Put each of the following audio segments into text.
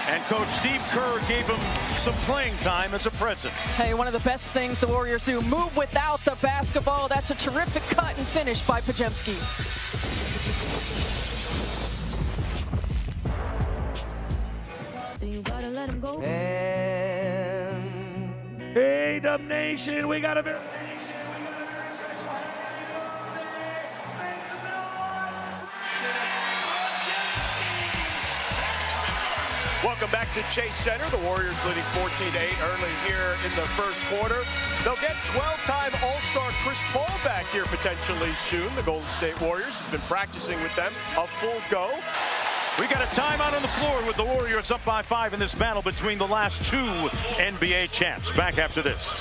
And Coach Steve Kerr gave him some playing time as a present. Hey, one of the best things the Warriors do, move without the basketball. That's a terrific cut and finish by Pajemski. Hey, Dub Nation, we got a... Welcome back to Chase Center. The Warriors leading 14-8 early here in the first quarter. They'll get 12-time All-Star Chris Paul back here potentially soon. The Golden State Warriors has been practicing with them a full go. We got a timeout on the floor with the Warriors up by 5 in this battle between the last two NBA champs. Back after this.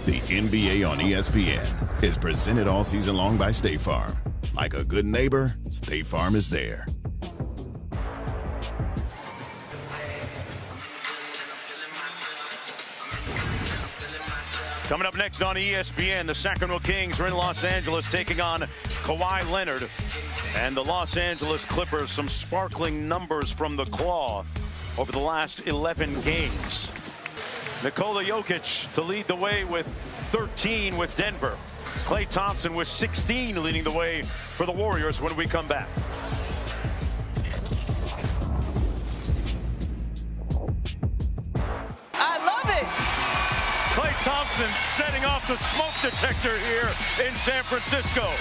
The NBA on ESPN is presented all season long by State Farm. Like a good neighbor, State Farm is there. Coming up next on ESPN, the Sacramento Kings are in Los Angeles taking on Kawhi Leonard. And the Los Angeles Clippers, some sparkling numbers from the Claw over the last 11 games. Nikola Jokic to lead the way with 13 with Denver. Klay Thompson with 16 leading the way for the Warriors when we come back. I love it. Klay Thompson setting off the smoke detector here in San Francisco.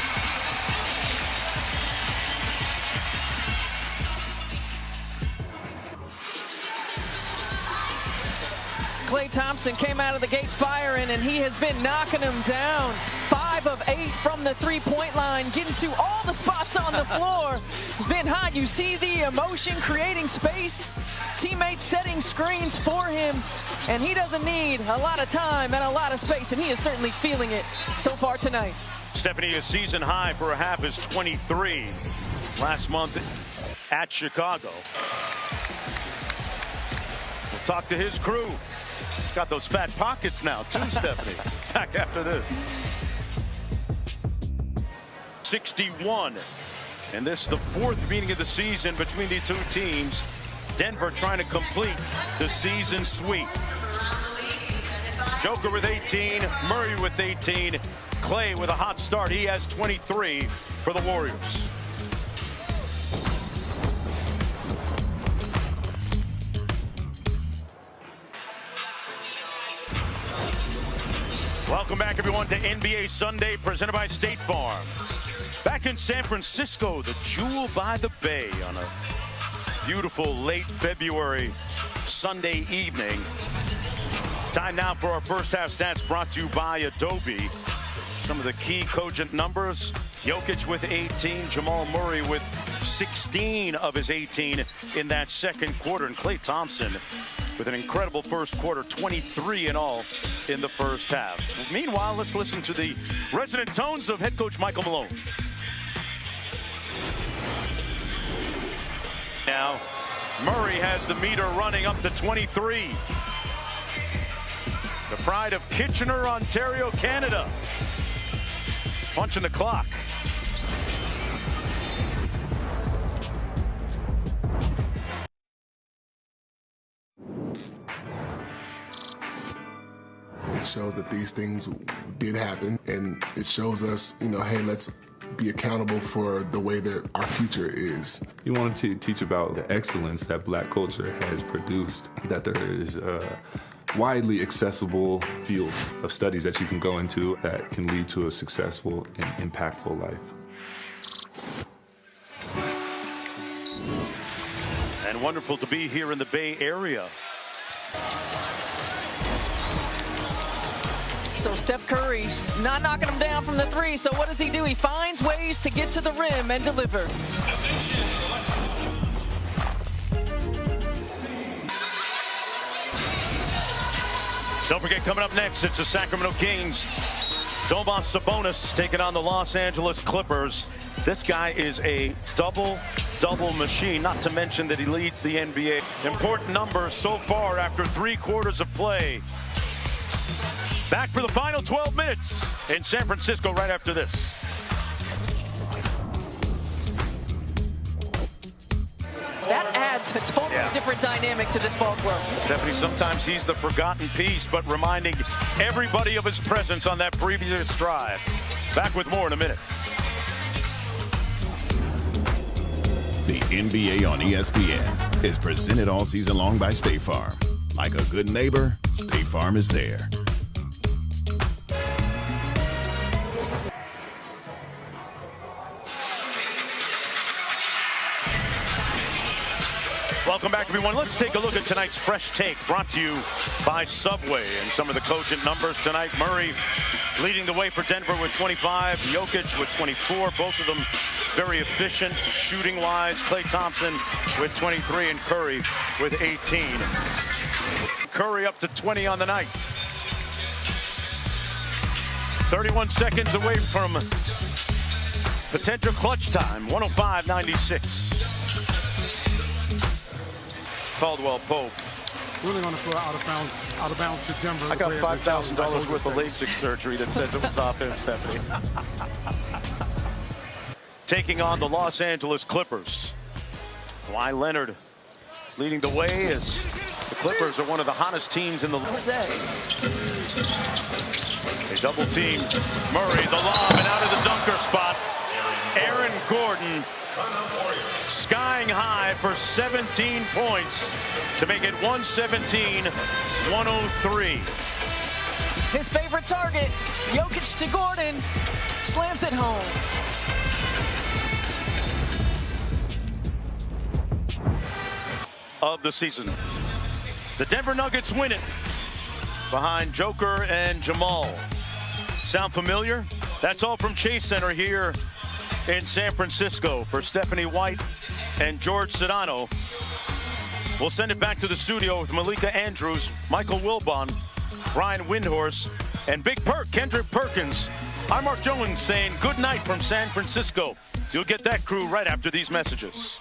Klay Thompson came out of the gate firing, and he has been knocking them down. 5 of 8 from the three-point line, getting to all the spots on the floor. He's been hot. You see the emotion, creating space, teammates setting screens for him, and he doesn't need a lot of time and a lot of space, and he is certainly feeling it so far tonight. Stephanie, his season high for a half is 23 last month at Chicago. We'll talk to his crew. Got those fat pockets now, too, Stephanie. Back after this. 61. And this is the 4th meeting of the season between these two teams. Denver trying to complete the season sweep. Joker with 18, Murray with 18, Klay with a hot start. He has 23 for the Warriors. Welcome back, everyone, to NBA Sunday, presented by State Farm. Back in San Francisco, the Jewel by the Bay on a beautiful late February Sunday evening. Time now for our first half stats brought to you by Adobe. Some of the key cogent numbers: Jokic with 18, Jamal Murray with 16 of his 18 in that second quarter, and Klay Thompson with an incredible first quarter, 23 in all in the first half. Meanwhile, let's listen to the resonant tones of head coach Michael Malone. Now, Murray has the meter running up to 23. The pride of Kitchener, Ontario, Canada. Punching the clock. It shows that these things did happen, and it shows us, hey, let's be accountable for the way that our future is. We wanted to teach about the excellence that Black culture has produced, that there is a widely accessible field of studies that you can go into that can lead to a successful and impactful life. And wonderful to be here in the Bay Area. So Steph Curry's not knocking him down from the 3. So what does he do? He finds ways to get to the rim and deliver. Don't forget, coming up next, it's the Sacramento Kings. Domas Sabonis taking on the Los Angeles Clippers. This guy is a double machine, not to mention that he leads the NBA. Important numbers so far after 3 quarters of play. Back for the final 12 minutes in San Francisco right after this. adds a totally different dynamic to this ball club. Stephanie, sometimes he's the forgotten piece, but reminding everybody of his presence on that previous drive. Back with more in a minute. The NBA on ESPN is presented all season long by State Farm. Like a good neighbor, State Farm is there. Welcome back, everyone. Let's take a look at tonight's Fresh Take, brought to you by Subway. And some of the cogent numbers tonight. Murray leading the way for Denver with 25. Jokic with 24. Both of them very efficient shooting-wise. Klay Thompson with 23 and Curry with 18. Curry up to 20 on the night. 31 seconds away from potential clutch time. 105-96. Caldwell Pope. Really going to throw out of bounds to Denver. I got $5,000 worth of LASIK surgery that says it was off him, Stephanie. Taking on the Los Angeles Clippers. Kawhi Leonard leading the way as the Clippers are one of the hottest teams in the league. They double team Murray, the lob, and out of the dunker spot. Aaron Gordon skying high for 17 points to make it 117-103. His favorite target, Jokic to Gordon, slams it home. Of the season. The Denver Nuggets win it behind Joker and Jamal. Sound familiar? That's all from Chase Center here in San Francisco. For Stephanie White and George Sedano, we'll send it back to the studio with Malika Andrews, Michael Wilbon, Brian Windhorst, and Big Perk, Kendrick Perkins. I'm Mark Jones saying good night from San Francisco. You'll get that crew right after these messages.